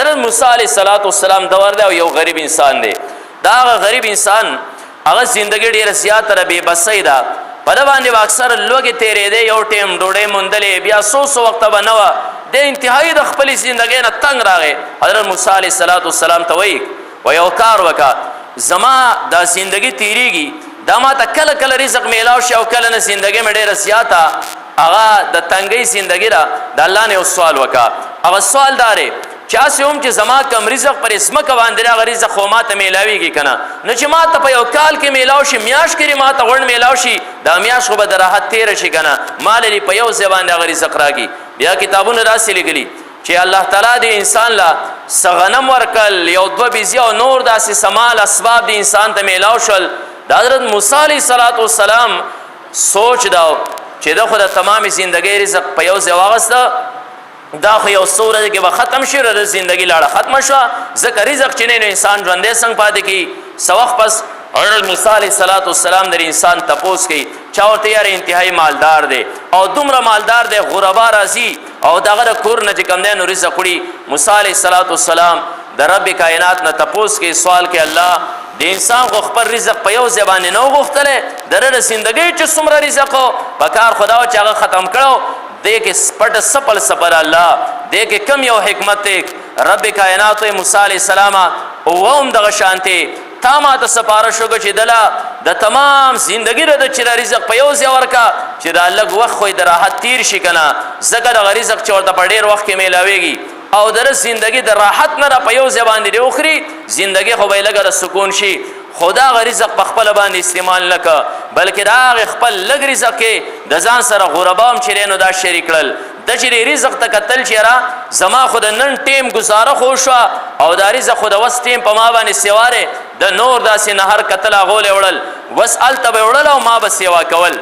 حضرت موسی علیه السلام دور دی او یو غریب انسان دی. دا غریب انسان هغه زندګي ډېره زیاته بې بسۍ ده، په ده باندې به اکثر لوږې تېرېدې، یو ټیم ډوډۍ موندلې، بیا څو وخته به نه وه. د انتهایي د خپلې زندګۍ نه تنګ راغی. حضرت موسی علیه السلام ته وایي و یو کار وکړه، زما دا زندګي تېرېږي، دا ما ته کله کله رزق میلاو شي او کله نه زندګۍ مې ډېره زیاته هغه د تنګۍ زندګي ده. د الله نه یو سوال وکړه. هغه سوال دا دی چې هسې هم چې زما کم رزق پر ځمکه باندې هغه رزق خو ما ته میلاویږي که نه، نو چې ما ته په یو کال کې میلاو شي، میاشت کې ما ته غونډ میلاو شي، دا میاشت خو به د راحت تېره شي که نه، ما لري په یو ځای باندې هغه رزق راکړي. بیا کتابونه داسې لیکلي چې الله تعالی د انسان له څه غنم ورکړل، یو دوه بیزي او نور داسې سمال اسباب د انسان ته میلاو شول. د حضرت موسی علیه السلام سوچ دا چې ده خو د تمامې زندګۍ رزق په یو ځای واغسته، دا خو یو څو ورځې کې به ختم شي، د زندګي لاړه ختمه شوه، ځکه رزق چې نه نو انسان ژوندی څنګه پاتې کي. څه وخت پس حضرت موسی علیه السلام د انسان تپوس کوي، چا ورته یاره انتهایي مالدار دی او دومره مالدار دی، غربا راځي او دغه د کور نه چې کوم دی نو رزق وړي. موسی علیه السلام د رب کائنات نه تپوس کوي، سوال کوي الله د انسان خو خپل رزق په یو ځای باندې نه و غوښتلی، د ده د زندګۍ چې څومره رزق و په کار خو دا و چې هغه ختم کړو. دې کې پټ سپل سپر الله، دې کې کم یو حکمت دی. رب کائنات موسی علیه السلام او هم دغه شانتې تا ما ته سپارښت وکړه چې دله د تمام زندګي د چې د رزق په یو ځای ورکړه چې دا لږ وخت خو د راحت تیر شي که نه، ځکه دغه رزق چې ورته په ډېر وخت کې میلاویږي او د زندګي د راحت نه را په یو ځای باندې دې وخوري، زندګي خو به یې لږه د سکون شي. خو د هغه رزق په خپله باندې استعمال نه که، بلکې د هغې خپل لږ رزق کې د ځان سره غربا هم چې دی نو دا شریک کړل. د چې رزق ته کتل چې یاره زما خو د نن ټیم ګزاره خو شوه او دا رزق خو د وس ټیم په ما باندې سیوارې د نور داسې نهر کتل هغول یې وړل، وس هلته به یې وړل او ما به سیوا کول.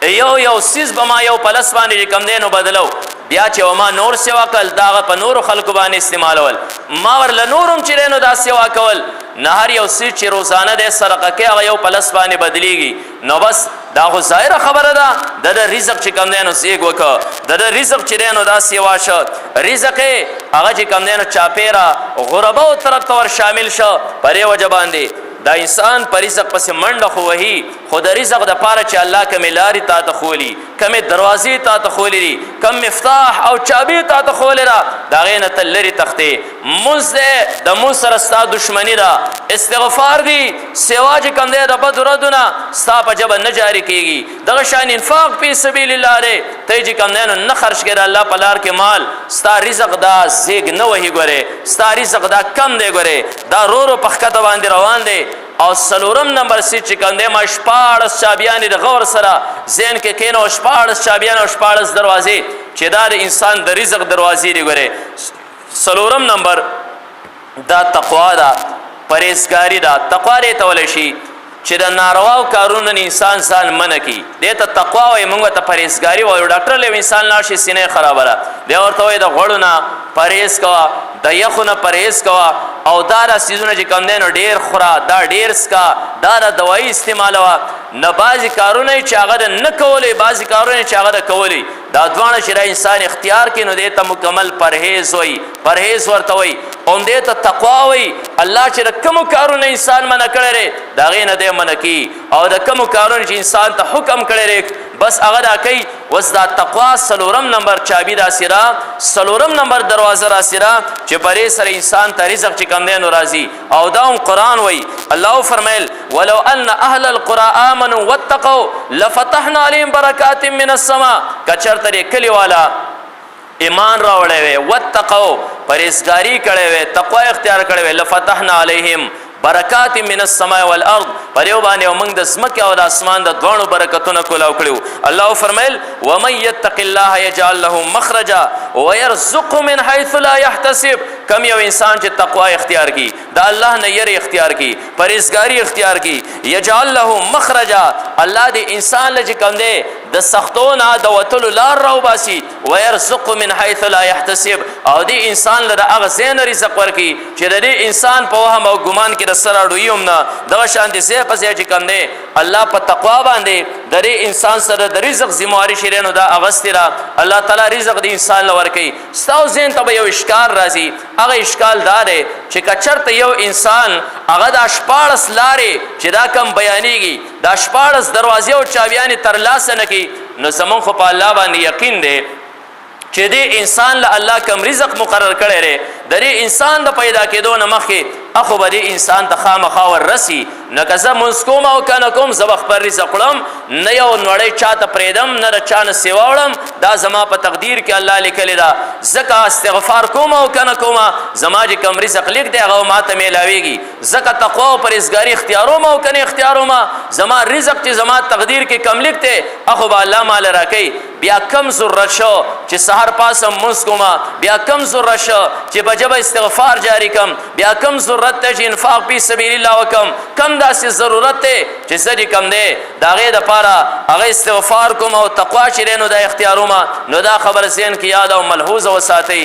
یو څیز به ما یو پلس باندې چې کوم دی نو بدلو، بیا چې ما نور سیوا کول دا هغه په نورو خلکو باندې استعمالول، ما ورله نور هم چې دی نو دا سیوا کول. نه هر یو څیز چې روزانه دی صدقه کې هغه یو پلس باندې بدلیږي، نو بس دا خو ظاهره خبره ده د ده رزق چې کوم دی نو سیګ وکړه، د ده رزق چې دی نو دا سیوا شه، رزق یې هغه چې کوم دی نو چاپېره غرباو طرف ته ور شامل شه. په دې وجه باندې دا انسان په رزق پسې منډه خو وهي، خو د رزق دپاره چې الله کومې لارې تا ته ښولي، کومې دروازې تا ته ښولي دي، کوم مفتاح او چابي تا ته ښولې ده، د هغې نه ته لرې تښتې. مونځ دی، د مونځ سره ستا دشمني ده، استغفار دی، سوا چې کوم دی د بدو ردونه ستا په ژبه نه جاري کېږي. دغه شان انفاق فی سبیل الله دی، ته چې کوم دی نو نه خرج کړې د الله په لار کې مال، ستا رزق دا زیږ نه وهي ګورې، ستا رزق دا کم دی ګورې، دا رو رو په ښکته باندې روان دی. او څلورم نمبر سیټ چې کوم دی ما 14 چابیانې د غور سره ذهن کې کښېنو، 14 چابیان او 14 دروازې چې دا د انسان د رزق دروازې دي ګورې. څلورم نمبر دا تقوا ده، پرهیزګاري ده. تقوا دې ته ویلی شي چې د نارواو کارونو نه انسان ځان منع کړي، دې ته تقوا وایي، موږ ته پرهیزګاري وایو. ډاکټر له یو انسان لاړ شي سینه خرابه ده، دی ورته وایي د غوړو نه پرهیز کوه، د یخو نه پرهیز کوه، او دا څیزونه چې کوم دی نو ډېر خوره، دا ډېر څکه، دا د دوایي استعمالوه. نه بعضې کارونه چې هغه د نه کولی، بعضې کارونه چې هغه د کولی، دا دواړه چې د انسان اختیار کړي نو دې ته مکمل پرهیز وایي، پرهیز ورته وایي. او دې ته تقوا وایي. الله چې د کومو کارونه انسان منع کړی دی د هغې نه دی منع کي، او د کومو کارونه چې انسان ته حکم کړی دی بس هغه دا کوي. وس دا تقوا څلورم نمبر چابي راسې را، څلورم نمبر دروازه راسې را چې پرې سره انسان ته رزق چې کوم دی نو راځي. او دا هم قرآن وایي، الله فرمیل ولو ان اهل القرى آمنوا واتقوا لفتحنا عليهم برکات من السماء. که چېرته دې کلي والا ایمان راوړی وی، واتقوا پرهیزګاري کړی وی، تقوا اختیار کړی وی، لفتحنا علیهم برکات من السماء والارض، پر یو باندې موږ د ځمکې او د اسمان د دواړو برکتونه کولاو کړي. الله فرمیل ومن یتق الله یجعل له مخرجا ويرزقه من حيث لا يحتسب. کم یو انسان چې تقوا اختیار کی، د الله نه یری اختیار کی، پرهیزګاري اختیار کی، یجعل له مخرجا، الله دې انسان له چې کوم دی د سختو نه د وتلو لار راوباسي، ويرزقه من حيث لا يحتسب، او دې انسان له هغه ځای نه رزق ورکړي چې د دې انسان په وهم او ګمان کې د سره اړوي هم نه. دغه شانتې ځای په ځای چې کوم دی الله په تقوا باندې د دې انسان سره د رزق ذمہواری شری نو دا اغستی را الله تعالی رزق د انسان لور کوي ستاسو ذهن ته یو اشکال راځي هغه اشکال دا دی چې کچرته یو انسان هغه د 14 لارې چې دا کم بیانېږي د 14 دروازې او چاویانې ترلاسه نه کړي نو زمونږ خو په الله باندې یقین دی چې دې انسان له الله کم رزق مقرر کړی دی د دې انسان د پیدا کېدو نه مخکې اخو به دې انسان ته خامخا وررسي نه که زه مونځ کوم او که نه کوم زه به خپل رزق وړم نه یو نړۍ چاته پرېږدم نه د چا نه سیوا وړم دا زما په تقدیر کې الله لیکلی ده ځکه استغفار کوم او که نه کومه زما چې کوم رزق لیک دی هغه ما ته میلاویږي ځکه تقوا او پرهیزګاري اختیاروم او که نه اختیارومه زما رزق چې زما تقدیر کې کم لیک دی اخو به الله ماله راکوي بیا کم ضرورت شو چې سحر پاسم مونځ کومه بیا کم ضرورت شو چې په ژبه استغفار جاری کم بیا کم ضرورت ته چې انفاق فی سبیل الله وکم کم داسې ضرورت دی چې څه دې کم دی د هغې دپاره هغه استغفار کوم او تقوا چې دی نو دا اختیارومه نو دا خبر ذهن کې یاد او ملحوظه وساتئ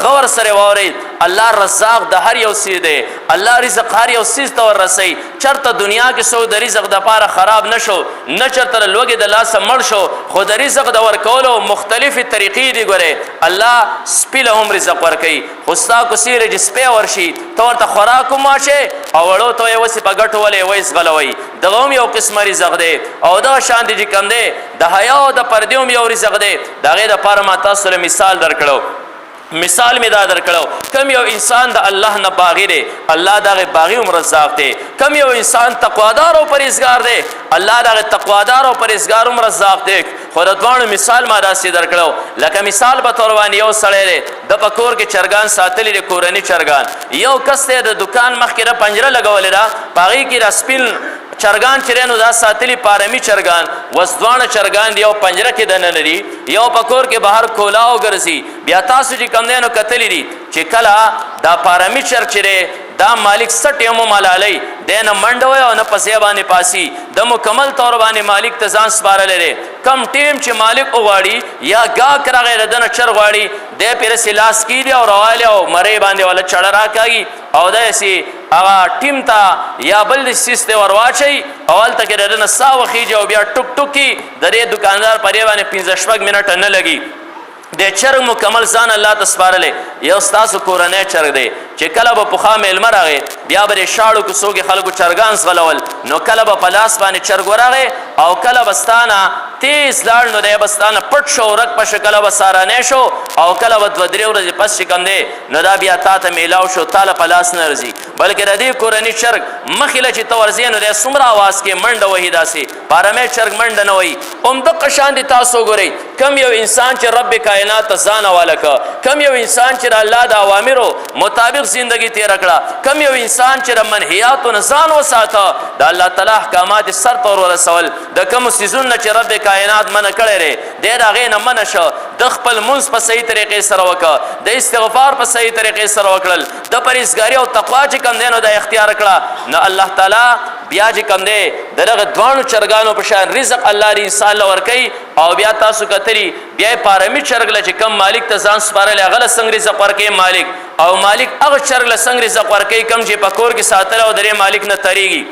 غور سره واورئ الله رزاق د هر یو څیز دی الله رزق هر یو څیز ته وررسوي چېرته دنیا کې څوک د رزق دپاره خراب نه شو نه چېرته له لوږې د لاسه مړ شو خو د رزق د ورکولو مختلفې طریقې دي ګورئ الله سپي له هم رزق ورکوي خو ستا کوڅې چې سپی ورشي ته ورته خوراک وماچې او وړو ته یې وسې په ګټو ولې ویس غلوئ دغه هم یو قسمه رزق دی او دغه شان دی چې کوم دی د حیا او د پردې هم یو رزق دی د هغې دپاره ما تاسو سره مثال درکړو مثال می دا درکړو کم یو انسان د الله نه باغی دی الله دغه باغی هم رزاق دی کم یو انسان تقوادار او پرهیزګار دی الله دغه تقوادار او پرهیزګار هم رزاق دی خو د دواړو مثال ما داسې درکړو لکه مثال په طور باندې یو سړی دی د په کور کې چرګان ساتلی دی کورني چرګان یو کس دی د دکان مخکې را پنجره لګولې ده په هغې کې را سپین چرګان چې نو دا ساتلی پارمي چرګان وس دواړه چرګان دی یو پنجره کې دننه لري یو په کور کې بهر کولاو ګرځي بیا تاسو چې کوم دی نو کتلی دي چې کله دا پارمي چرګ چې دا مالک سټ یمو ملالی دی نه منډه وی او نه پسې باندې پاسي د مکمل طور باندې مالک ته ځان سپارلی دی کم ټیم چې مالک وغواړي یا ګاک راغی د ده نه چر غواړي دی پرې لاس کیږي او روایلی او مرۍ باندې ولا چړه راکاږي او داسې هغه ټیم ته یا بل سیس ته ور واچوي او هلته کې د ده نه ساه وخیږي او بیا ټوک ټوکي د دې دکاندار په دې باندې 15-16 منټه نه لګي د چرګ مکمل ځان الله ته سپارلی یو ستاسو کورنی چرګ دی چې کله به پخوا میلمه راغی بیا به د شاړو کوڅو کې خلکو چرګان زغلول نو کله به په لاس باندې چرګ ورغی او کله به ستا نه تیز لاړ نو دی به ستا نه پټ شو ورک په شو کله به سارانی شو او کله به 2-3 ورځې پس چې کوم دی نو دا بیا تا ته میلاو شو تا له په لاس نه رځي بلکې د دې کورني چرګ مخې له چې ته ورځې نو دی څومره اواز کې منډه وهي داسې پارمی چرګ منډه نه وهي همدغه شان دي تاسو ګورئ کم یو انسان چې رب کائنات ته ځان حواله کړه کم یو انسان چې د الله د اوامرو مطابق زندگی تیره کړه کم یو انسان چې د منهیاتو نه ځان وساته د الله تعالی احکامات یې سر ته ورسول د کومو څیزونو نه چې رب کائنات منع کړی دی دی د هغې نه منع شو د خپل لمونځ په صحیح طریقې سره وکړه د استغفار په صحیح طریقې سره وکړل د پرهیزګاري او تقوا چې کوم دی نو دا اختیار کړه نو الله تعالی بیا چې کوم دی د دغه دواړو چرګانو په شان رزق الله د انسان له ورکوي او بیا تاسو کتلي بیا یې پارمي چرګ له چې کم مالک ته ځان سپارلی هغه له څنګه رزق ورکوي مالک او مالک هغه چرګ له څنګه رزق ورکوي کم چې په کور کې ساتلی او د دې مالک نه تریږي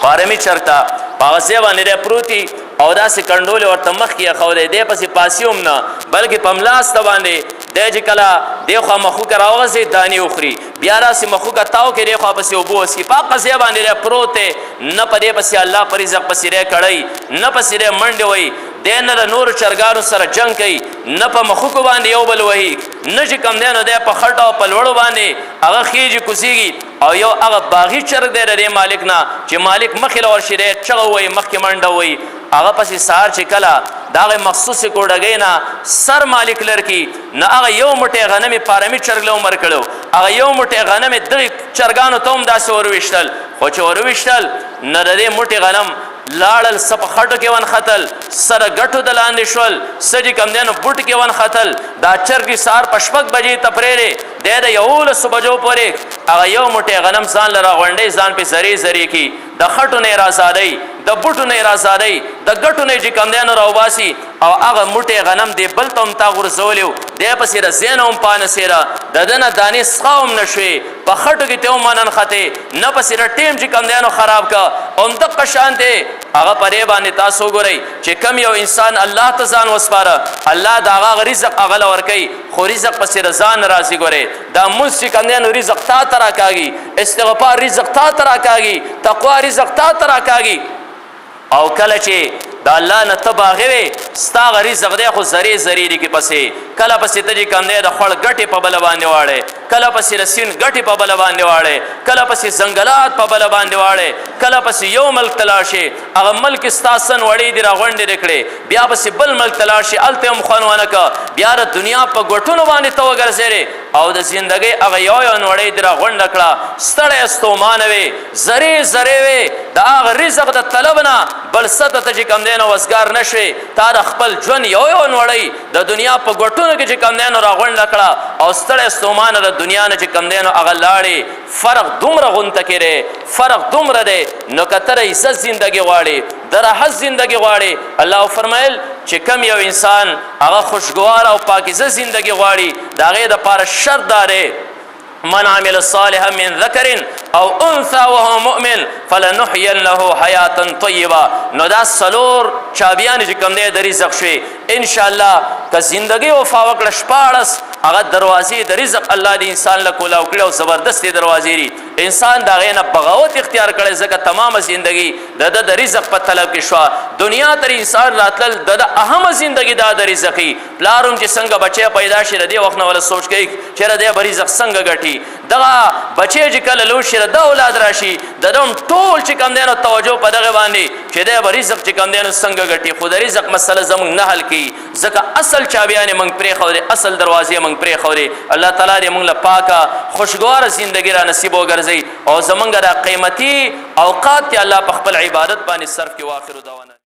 پارمي چرګ ته په هغه ځای باندې دی پروتي او داسې کنډولې ورته مخکې ایښولی دی پسې پاسي هم نه بلکې په ملاسته باندې دی چې کله دی خوا مخوکه راوغځي دانې وخوري بیا راسې مخوکه تاو کې دی خوا پسې اوبه وڅښي په هغه ځای باندې دی پروت دی نه په دې پسې الله په رزق پسې دی کړی نه پسې دی منډې وهي دی نه د نورو چرګانو سره جنګ کوي نه په مخوکو باندې یو بل وهي نه چې کوم دی نو دی په خټو او په لوړو باندې هغه خیږي کوزیږي او یو هغه باغي چرګ دی د دې مالک نه چې مالک مخې له ورشي دی چغه وهي مخکې منډه وهي هغه پسې سهار چې کله د هغې مخصوصې کوډګۍ نه سر مالک لرکي نه هغه یو موټی غنم یې پارمي چرګ له عمر کړو هغه یو موټی غنم یې دغې چرګانو ته هم داسې ورویشتل خو چې ورویشتل نه د دې موټی غنم لاړل څه په خټو کې ونختل سره ګټو د لاندې شول څه چې کوم دی نو بوټ کې ونختل دا چرګې سهار په 6 بجې ته پرېږدې دی د 11 بجو پورې هغه یو موټی غنم ځان له راغونډۍ ځان پې زرې زرې کړي د خټو نه یې رازادوي د بوټو نه رازادی د ګټو نه چې کم دی نو راوباسي او هغه موټی غنم دی بل ته هم تا غورځولی دی پسې د زین هم پانسېره د ده نه دانې څښه هم نه شوې په خټو کې ته هم وننښتې نه پسې د ټیم چې کم دی نو خراب که همدقه شان دی هغه په دې باندې تاسو وګورئ چې کم یو انسان الله ته ځان وسپاره الله د هغه رزق هغه له ورکوي خو رزق پسې د ځان راځي ګورئ دا مونځ چې کم دی نو رزق تا ته راکاږي استغفار رزق تا ته راکاږي تقوا رزق تا ته راکاږي او کله چې د الله نه ته باغې وې ستا هغه رزق دی خو زرې زرې دي کې پسې کله پسې ته چې کم دی د خوړ ګټې په بله باندې واړې کله پسې د سیند ګټې په بله باندې واړې کله پسې ځنګلات په بله باندې واړې کله پسې یو ملک ته لاړ شې هغه ملک ستا سن وړې دي راغونډې دې کړې بیا پسې بل ملک ته لاړ شې هلته هم خوند ونه که بیا د دنیا په ګوټونو باندې ته وګرځېدې او د زندګۍ هغه یو نوړۍ دې راغونډه کړه ستړی ستومانه وې زرې زرې وې د هغه رزق د طلب نه بل څه ته چې کم دی نو وزګار نه شوې تا د خپل ژوند یو نوړۍ د دنیا په ګوټونو کې چې کم دی نو راغونډه کړه او ستړی ستومانه د دنیا نه چې کم دی نو هغه لاړې فرق دومره غونته کې دی فرق دومره دی نو که ته د عزت زندګي غواړې د راحت زندګي غواړې الله فرمایل چې کم یو انسان هغه خوشګوار او پاکیزه زندګي غواړي د هغې دپاره شرط دا دی من عمل صالحا من ذکر او انثى وهو مؤمن فلنحيينه حیاة طیبه نو دا څلور چابیانې چې کوم دی د رزق شوې انشاءالله که زندګي وفا وکړه شپاړس هغه دروازې د رزق الله د انسان له کولاو کړي او زبردستې دروازې دي انسان د هغې نه بغاوت اختیار کړی ځکه تمامه زندګي د ده د رزق په طلب کې شوه دنیا تر انسان راتلل د ده اهمه زندګي دا د رزقي پلار هم چې څنګه بچی پیدا شي د دې وخت نه وله سوچ کوي چېرې دی به رزق څنګه ګټي دغه بچی چې کله لوړ شي د اولاد راشي د ده هم ټول چې کوم دی نو توجه په دغې باندې چې دی به رزق چې کوم دی نو څنګه ګټي خو د رزق مسله زموږ نه حل کوي ځکه اصل چابیانې موږ پرېښودې اصل دروازې موږ پرېښودې الله تعالی دې موږ له پاکه خوشګواره زندګي را نصیب وګرځوي او زمونږ دا قیمتي اوقات ته الله په خپل عبادت باندې صرف کړي واخر دعوانا